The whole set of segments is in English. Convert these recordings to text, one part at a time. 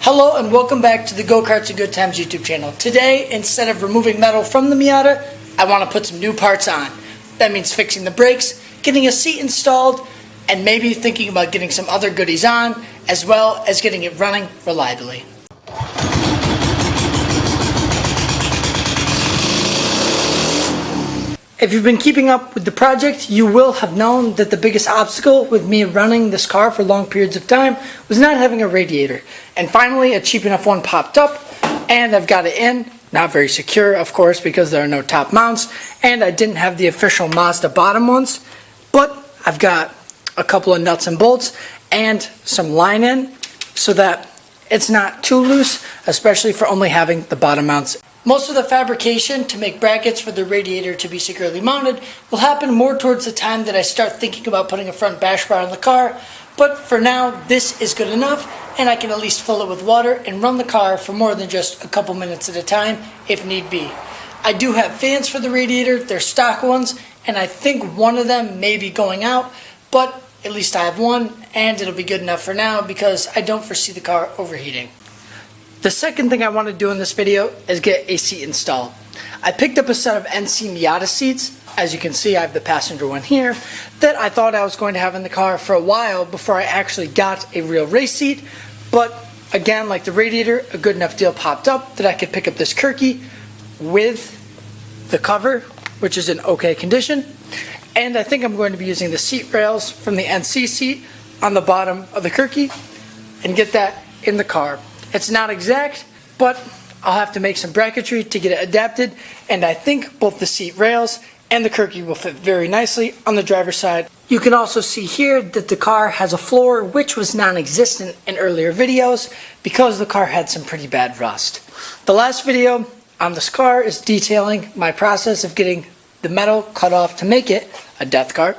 Hello and welcome back to the Go-Karts and Good Times YouTube channel. Today, instead of removing metal from the Miata, I want to put some new parts on. That means fixing the brakes, getting a seat installed, and maybe thinking about getting some other goodies on, as well as getting it running reliably. If you've been keeping up with the project, you will have known that the biggest obstacle with me running this car for long periods of time was not having a radiator. And finally, a cheap enough one popped up, and I've got it in. Not very secure, of course, because there are no top mounts, and I didn't have the official Mazda bottom ones, but I've got a couple of nuts and bolts and some line in so that it's not too loose, especially for only having the bottom mounts. Most of the fabrication to make brackets for the radiator to be securely mounted will happen more towards the time that I start thinking about putting a front bash bar on the car, but for now this is good enough and I can at least fill it with water and run the car for more than just a couple minutes at a time if need be. I do have fans for the radiator, they're stock ones, and I think one of them may be going out, but at least I have one and it'll be good enough for now because I don't foresee the car overheating. The second thing I want to do in this video is get a seat installed. I picked up a set of NC Miata seats. As you can see, I have the passenger one here that I thought I was going to have in the car for a while before I actually got a real race seat. But again, like the radiator, a good enough deal popped up that I could pick up this Kirkey with the cover, which is in okay condition. And I think I'm going to be using the seat rails from the NC seat on the bottom of the Kirkey and get that in the car. It's not exact, but I'll have to make some bracketry to get it adapted, and I think both the seat rails and the Kirkey will fit very nicely on the driver's side. You can also see here that the car has a floor which was non-existent in earlier videos because the car had some pretty bad rust. The last video on this car is detailing my process of getting the metal cut off to make it a Deathkart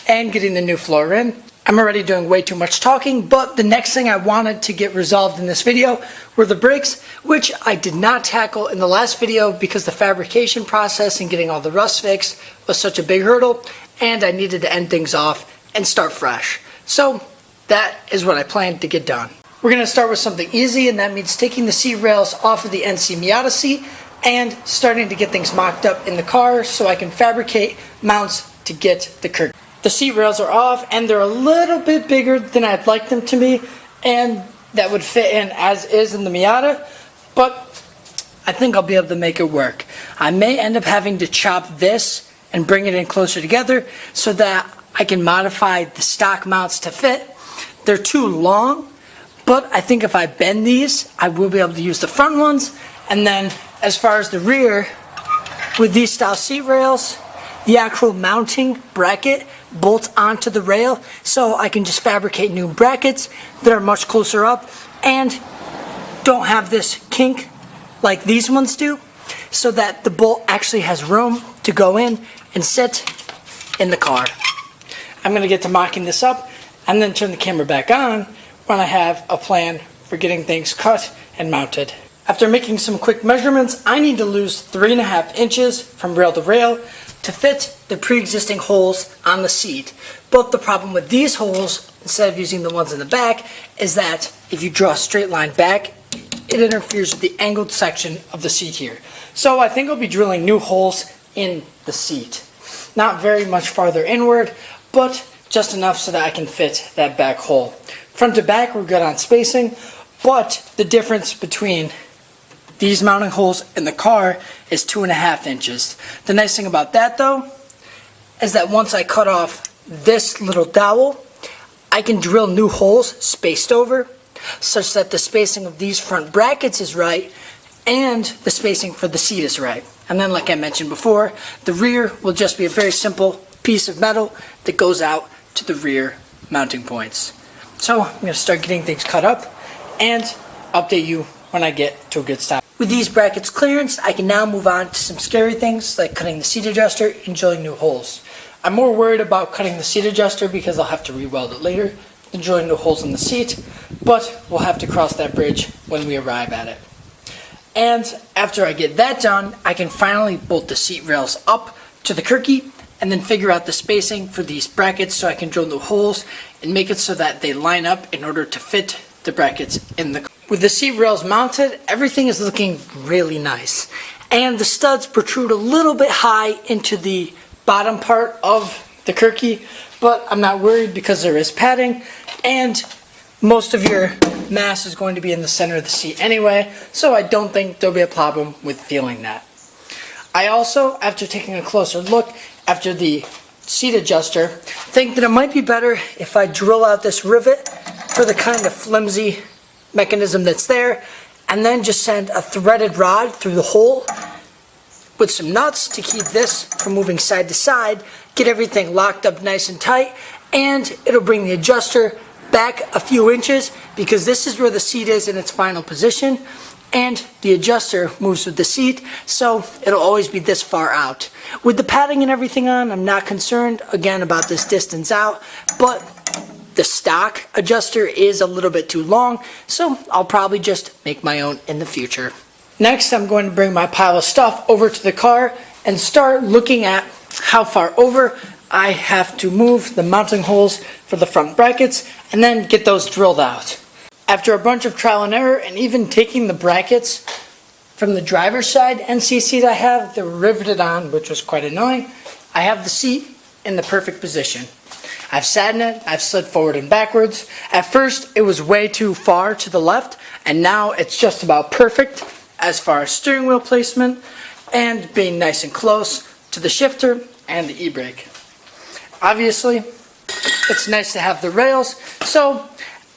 and getting the new floor in. I'm already doing way too much talking, but the next thing I wanted to get resolved in this video were the brakes, which I did not tackle in the last video because the fabrication process and getting all the rust fixed was such a big hurdle, and I needed to end things off and start fresh. So that is what I planned to get done. We're going to start with something easy, and that means taking the seat rails off of the NC Miata seat and starting to get things mocked up in the car so I can fabricate mounts to get the Kirkey. The seat rails are off and they're a little bit bigger than I'd like them to be, and that would fit in as is in the Miata, but I think I'll be able to make it work. I may end up having to chop this and bring it in closer together so that I can modify the stock mounts to fit. They're too long, but I think if I bend these, I will be able to use the front ones. And then as far as the rear, with these style seat rails, the actual mounting bracket bolts onto the rail, so I can just fabricate new brackets that are much closer up and don't have this kink like these ones do, so that the bolt actually has room to go in and sit in the car. I'm going to get to mocking this up and then turn the camera back on when I have a plan for getting things cut and mounted. After making some quick measurements, I need to lose 3.5 inches from rail to rail to fit the pre-existing holes on the seat. But the problem with these holes, instead of using the ones in the back, is that if you draw a straight line back, it interferes with the angled section of the seat here. So I think I'll be drilling new holes in the seat. Not very much farther inward, but just enough so that I can fit that back hole. Front to back, we're good on spacing, but the difference between these mounting holes in the car is 2.5 inches. The nice thing about that though is that once I cut off this little dowel, I can drill new holes spaced over such that the spacing of these front brackets is right and the spacing for the seat is right. And then, like I mentioned before, the rear will just be a very simple piece of metal that goes out to the rear mounting points. So I'm going to start getting things cut up and update you when I get to a good stop. With these brackets clearance, I can now move on to some scary things like cutting the seat adjuster and drilling new holes. I'm more worried about cutting the seat adjuster because I'll have to re-weld it later than drilling new holes in the seat, but we'll have to cross that bridge when we arrive at it. And after I get that done, I can finally bolt the seat rails up to the Kirkey and then figure out the spacing for these brackets so I can drill new holes and make it so that they line up in order to fit the brackets in the car. With the seat rails mounted, everything is looking really nice. And the studs protrude a little bit high into the bottom part of the Kirkey, but I'm not worried because there is padding, and most of your mass is going to be in the center of the seat anyway, so I don't think there'll be a problem with feeling that. I also, after taking a closer look after the seat adjuster, think that it might be better if I drill out this rivet for the kind of flimsy mechanism that's there, and then just send a threaded rod through the hole with some nuts to keep this from moving side to side, get everything locked up nice and tight, and it'll bring the adjuster back a few inches because this is where the seat is in its final position, and the adjuster moves with the seat, so it'll always be this far out. With the padding and everything on, I'm not concerned again about this distance out, but the stock adjuster is a little bit too long, so I'll probably just make my own in the future. Next, I'm going to bring my pile of stuff over to the car and start looking at how far over I have to move the mounting holes for the front brackets and then get those drilled out. After a bunch of trial and error and even taking the brackets from the driver's side NC seat I have, they were riveted on, which was quite annoying, I have the seat in the perfect position. I've sat in it, I've slid forward and backwards. At first it was way too far to the left, and now it's just about perfect as far as steering wheel placement and being nice and close to the shifter and the e-brake. Obviously, it's nice to have the rails, so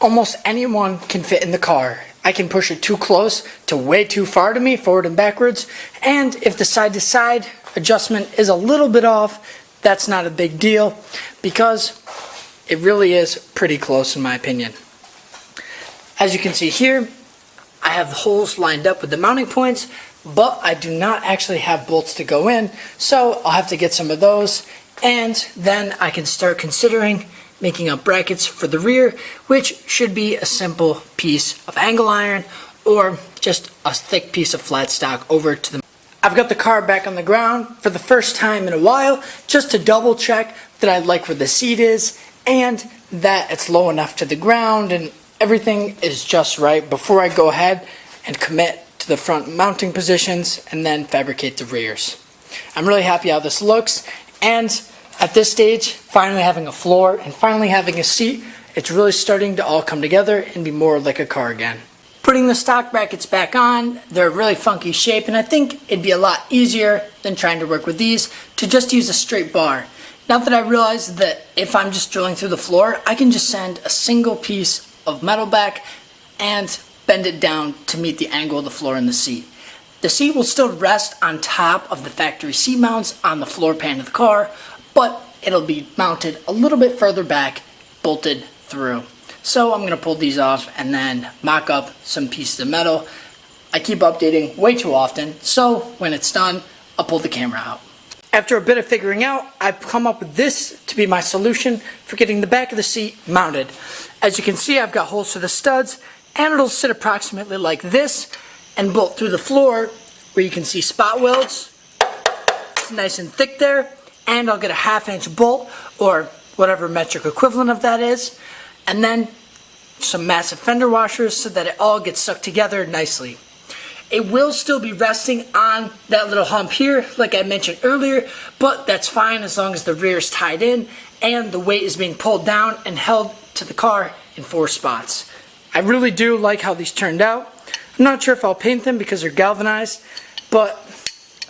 almost anyone can fit in the car. I can push it too close to way too far to me, forward and backwards, and if the side-to-side adjustment is a little bit off, that's not a big deal because it really is pretty close in my opinion. As you can see here, I have the holes lined up with the mounting points, but I do not actually have bolts to go in, so I'll have to get some of those, and then I can start considering making up brackets for the rear, which should be a simple piece of angle iron or just a thick piece of flat stock over to the. I've got the car back on the ground for the first time in a while just to double check that I like where the seat is and that it's low enough to the ground and everything is just right before I go ahead and commit to the front mounting positions and then fabricate the rears. I'm really happy how this looks, and at this stage, finally having a floor and finally having a seat, it's really starting to all come together and be more like a car again. Putting the stock brackets back on, they're a really funky shape, and I think it'd be a lot easier than trying to work with these to just use a straight bar. Now that I realize that if I'm just drilling through the floor, I can just send a single piece of metal back and bend it down to meet the angle of the floor in the seat. The seat will still rest on top of the factory seat mounts on the floor pan of the car, but it'll be mounted a little bit further back, bolted through. So I'm going to pull these off and then mock up some pieces of metal. I keep updating way too often, so when it's done, I'll pull the camera out. After a bit of figuring out, I've come up with this to be my solution for getting the back of the seat mounted. As you can see, I've got holes for the studs, and it'll sit approximately like this and bolt through the floor where you can see spot welds. It's nice and thick there, and I'll get a 1/2 inch bolt or whatever metric equivalent of that is, and then some massive fender washers so that it all gets stuck together nicely. It will still be resting on that little hump here, like I mentioned earlier, but that's fine as long as the rear is tied in and the weight is being pulled down and held to the car in 4 spots. I really do like how these turned out. I'm not sure if I'll paint them because they're galvanized, but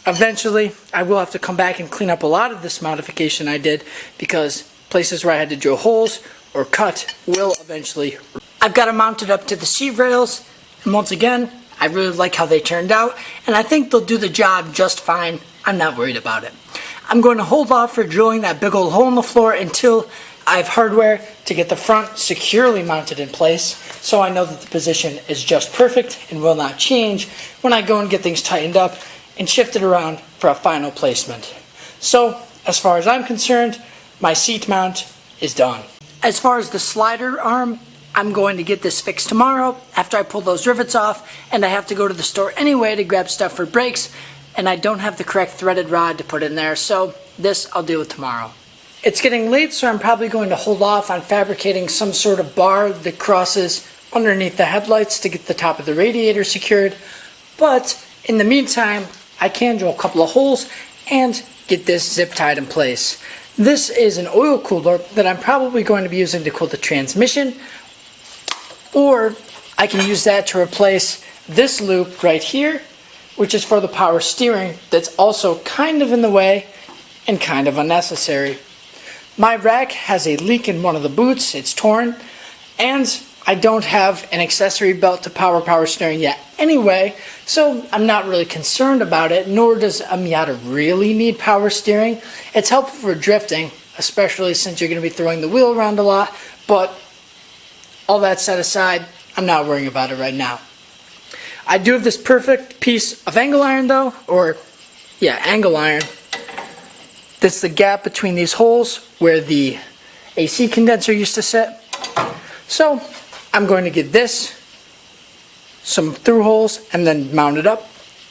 eventually I will have to come back and clean up a lot of this modification I did because places where I had to drill holes or cut will eventually. I've got them mounted up to the seat rails, and once again, I really like how they turned out, and I think they'll do the job just fine. I'm not worried about it. I'm going to hold off for drilling that big old hole in the floor until I have hardware to get the front securely mounted in place, so I know that the position is just perfect and will not change when I go and get things tightened up and shifted around for a final placement. So, as far as I'm concerned, my seat mount is done. As far as the slider arm, I'm going to get this fixed tomorrow after I pull those rivets off, and I have to go to the store anyway to grab stuff for brakes, and I don't have the correct threaded rod to put in there, so this I'll deal with tomorrow. It's getting late, so I'm probably going to hold off on fabricating some sort of bar that crosses underneath the headlights to get the top of the radiator secured. But in the meantime, I can drill a couple of holes and get this zip tied in place. This is an oil cooler that I'm probably going to be using to cool the transmission, or I can use that to replace this loop right here, which is for the power steering, that's also kind of in the way and kind of unnecessary. My rack has a leak in one of the boots, it's torn, and I don't have an accessory belt to power steering yet anyway, so I'm not really concerned about it, nor does a Miata really need power steering. It's helpful for drifting, especially since you're going to be throwing the wheel around a lot, but all that set aside, I'm not worrying about it right now. I do have this perfect piece of angle iron though, angle iron. That's the gap between these holes where the AC condenser used to sit. So I'm going to get this, some through holes, and then mount it up,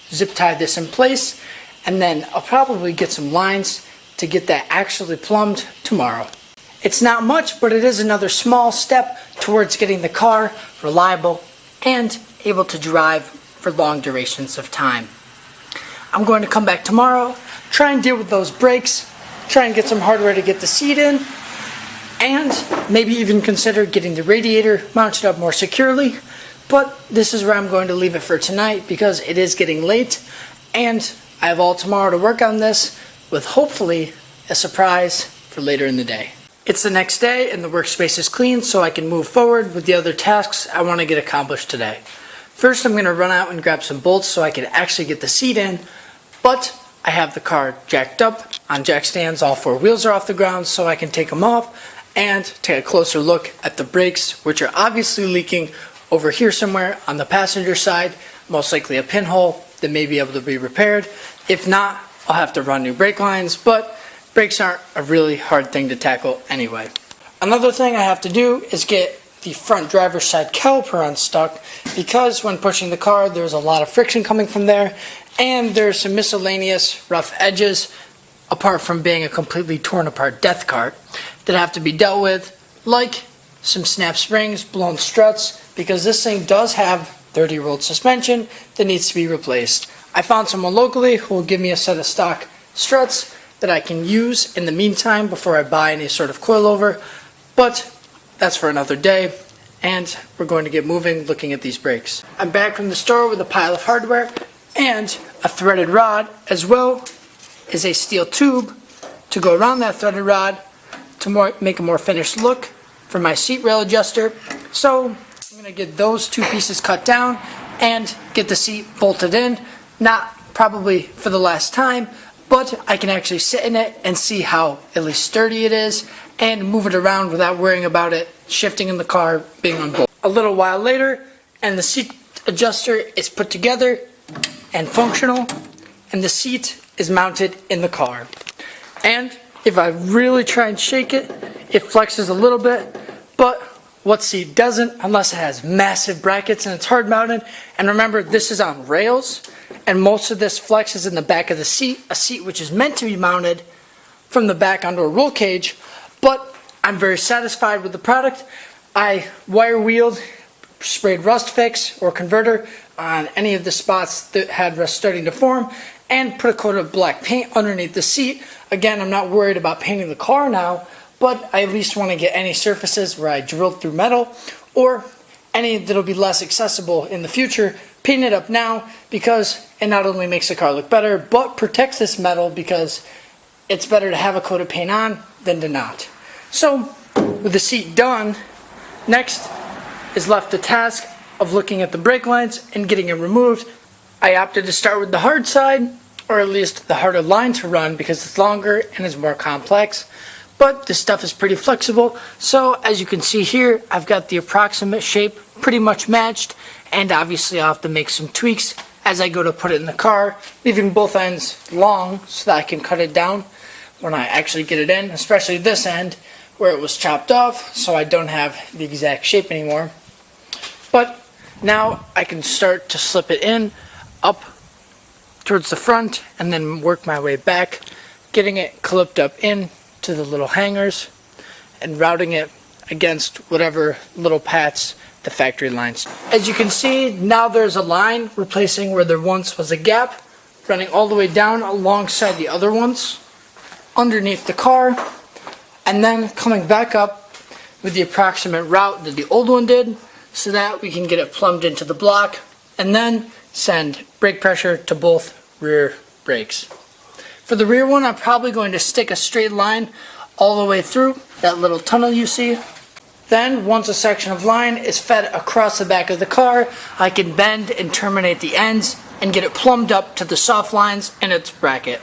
zip tie this in place, and then I'll probably get some lines to get that actually plumbed tomorrow. It's not much, but it is another small step towards getting the car reliable and able to drive for long durations of time. I'm going to come back tomorrow, try and deal with those brakes, try and get some hardware to get the seat in, and maybe even consider getting the radiator mounted up more securely. But this is where I'm going to leave it for tonight because it is getting late and I have all tomorrow to work on this with hopefully a surprise for later in the day. It's the next day and the workspace is clean, so I can move forward with the other tasks I want to get accomplished today. First, I'm going to run out and grab some bolts so I can actually get the seat in, but I have the car jacked up on jack stands. All four wheels are off the ground, so I can take them off and take a closer look at the brakes, which are obviously leaking over here somewhere on the passenger side, most likely a pinhole that may be able to be repaired. If not, I'll have to run new brake lines, but brakes aren't a really hard thing to tackle anyway. Another thing I have to do is get the front driver's side caliper unstuck, because when pushing the car there's a lot of friction coming from there, and there's some miscellaneous rough edges apart from being a completely torn apart Deathkart that have to be dealt with, like some snap springs, blown struts, because this thing does have 30-year-old suspension that needs to be replaced. I found someone locally who will give me a set of stock struts that I can use in the meantime before I buy any sort of coilover, but that's for another day, and we're going to get moving looking at these brakes. I'm back from the store with a pile of hardware and a threaded rod, as well as a steel tube to go around that threaded rod to make a more finished look for my seat rail adjuster. So I'm going to get those two pieces cut down and get the seat bolted in, not probably for the last time, but I can actually sit in it and see how at least sturdy it is and move it around without worrying about it shifting in the car, being unbolted. A little while later, and the seat adjuster is put together and functional, and the seat is mounted in the car. And if I really try and shake it, it flexes a little bit, but what seat doesn't, unless it has massive brackets and it's hard mounted? And remember, this is on rails, and most of this flex is in the back of the seat, a seat which is meant to be mounted from the back onto a roll cage. But I'm very satisfied with the product. I wire wheeled, sprayed rust fix or converter on any of the spots that had rust starting to form, and put a coat of black paint underneath the seat. Again, I'm not worried about painting the car now, but I at least want to get any surfaces where I drilled through metal, or any that'll be less accessible in the future, paint it up now, because it not only makes the car look better, but protects this metal, because it's better to have a coat of paint on than to not. So, with the seat done, next is left the task of looking at the brake lines and getting it removed. I opted to start with the hard side, or at least the harder line to run, because it's longer and is more complex. But this stuff is pretty flexible, so as you can see here, I've got the approximate shape pretty much matched, and obviously I'll have to make some tweaks as I go to put it in the car, leaving both ends long so that I can cut it down when I actually get it in, especially this end where it was chopped off, so I don't have the exact shape anymore. But now I can start to slip it in up towards the front and then work my way back, getting it clipped up in to the little hangers and routing it against whatever little pats the factory lines. As you can see, now there's a line replacing where there once was a gap, running all the way down alongside the other ones, underneath the car, and then coming back up with the approximate route that the old one did, so that we can get it plumbed into the block, and then send brake pressure to both rear brakes. For the rear one, I'm probably going to stick a straight line all the way through that little tunnel you see. Then, once a section of line is fed across the back of the car, I can bend and terminate the ends and get it plumbed up to the soft lines in its bracket.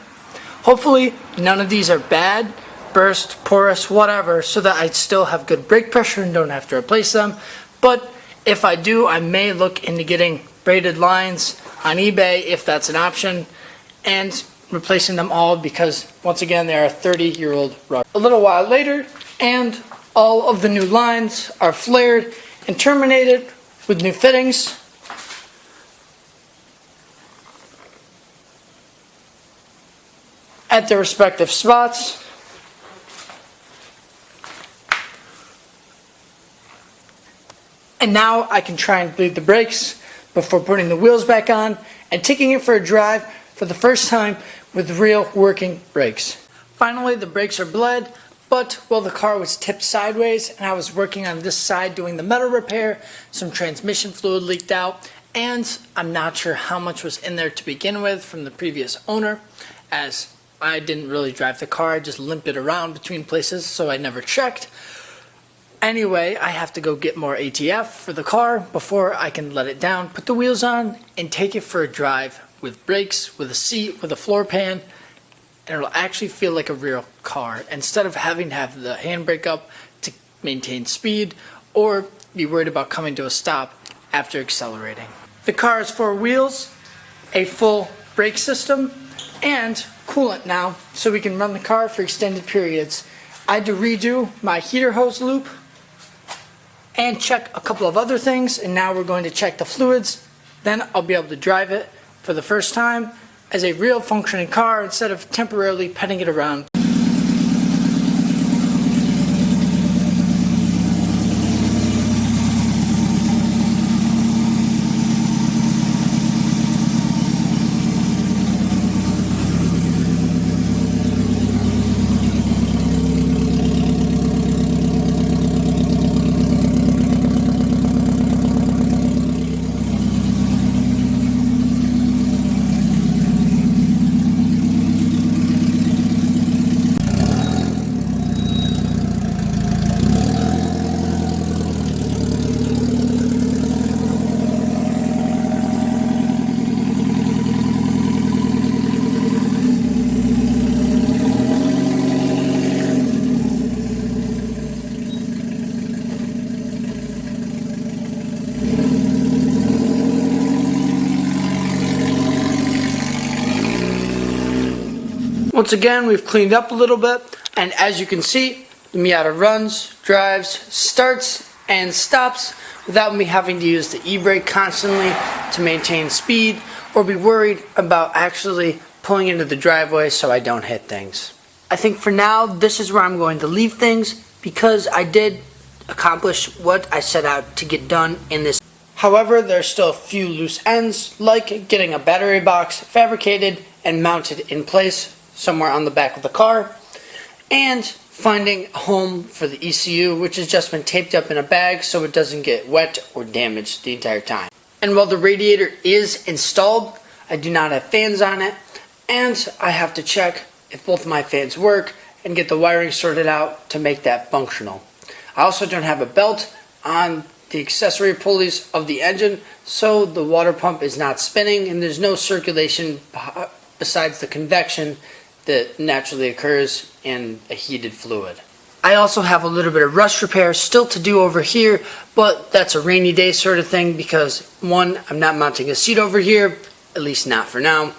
Hopefully, none of these are bad, burst, porous, whatever, so that I still have good brake pressure and don't have to replace them. But if I do, I may look into getting braided lines on eBay if that's an option, and replacing them all because, once again, they are 30-year-old rubber. A little while later, and all of the new lines are flared and terminated with new fittings. At their respective spots. And now I can try and bleed the brakes before putting the wheels back on and taking it for a drive for the first time with real working brakes. Finally, the brakes are bled, but while the car was tipped sideways and I was working on this side doing the metal repair, some transmission fluid leaked out, and I'm not sure how much was in there to begin with from the previous owner, as I didn't really drive the car, I just limped it around between places, so I never checked. Anyway, I have to go get more ATF for the car before I can let it down, put the wheels on, and take it for a drive with brakes, with a seat, with a floor pan, and it'll actually feel like a real car instead of having to have the handbrake up to maintain speed or be worried about coming to a stop after accelerating. The car has 4 wheels, a full brake system, and coolant now so we can run the car for extended periods. I had to redo my heater hose loop and check a couple of other things, and now we're going to check the fluids. Then I'll be able to drive it for the first time as a real functioning car instead of temporarily petting it around. Once again, we've cleaned up a little bit, and as you can see, the Miata runs, drives, starts, and stops without me having to use the e-brake constantly to maintain speed or be worried about actually pulling into the driveway so I don't hit things. I think for now, this is where I'm going to leave things because I did accomplish what I set out to get done in this. However, there's still a few loose ends, like getting a battery box fabricated and mounted in place somewhere on the back of the car, and finding a home for the ECU, which has just been taped up in a bag so it doesn't get wet or damaged the entire time. And while the radiator is installed, I do not have fans on it, and I have to check if both of my fans work and get the wiring sorted out to make that functional. I also don't have a belt on the accessory pulleys of the engine, so the water pump is not spinning and there's no circulation besides the convection that naturally occurs in a heated fluid. I also have a little bit of rust repair still to do over here, but that's a rainy day sort of thing because 1, I'm not mounting a seat over here, at least not for now,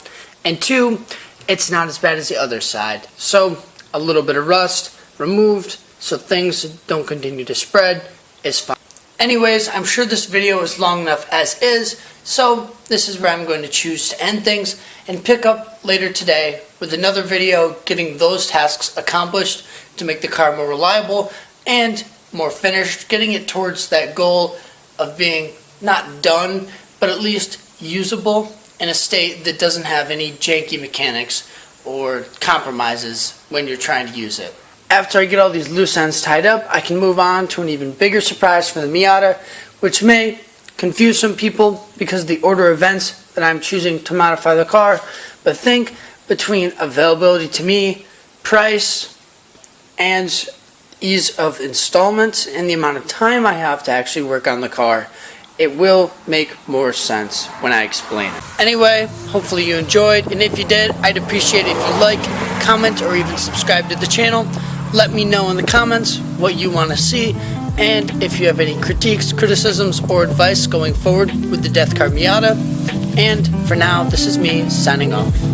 and 2, it's not as bad as the other side. So a little bit of rust removed so things don't continue to spread is fine. Anyways, I'm sure this video is long enough as is, so this is where I'm going to choose to end things and pick up later today with another video getting those tasks accomplished to make the car more reliable and more finished, getting it towards that goal of being not done, but at least usable in a state that doesn't have any janky mechanics or compromises when you're trying to use it. After I get all these loose ends tied up, I can move on to an even bigger surprise for the Miata, which may confuse some people because of the order of events that I'm choosing to modify the car, but think between availability to me, price, and ease of installments, and the amount of time I have to actually work on the car, it will make more sense when I explain it. Anyway, hopefully you enjoyed, and if you did, I'd appreciate it if you like, comment, or even subscribe to the channel. Let me know in the comments what you want to see, and if you have any critiques, criticisms, or advice going forward with the Deathkart Miata. And for now, this is me signing off.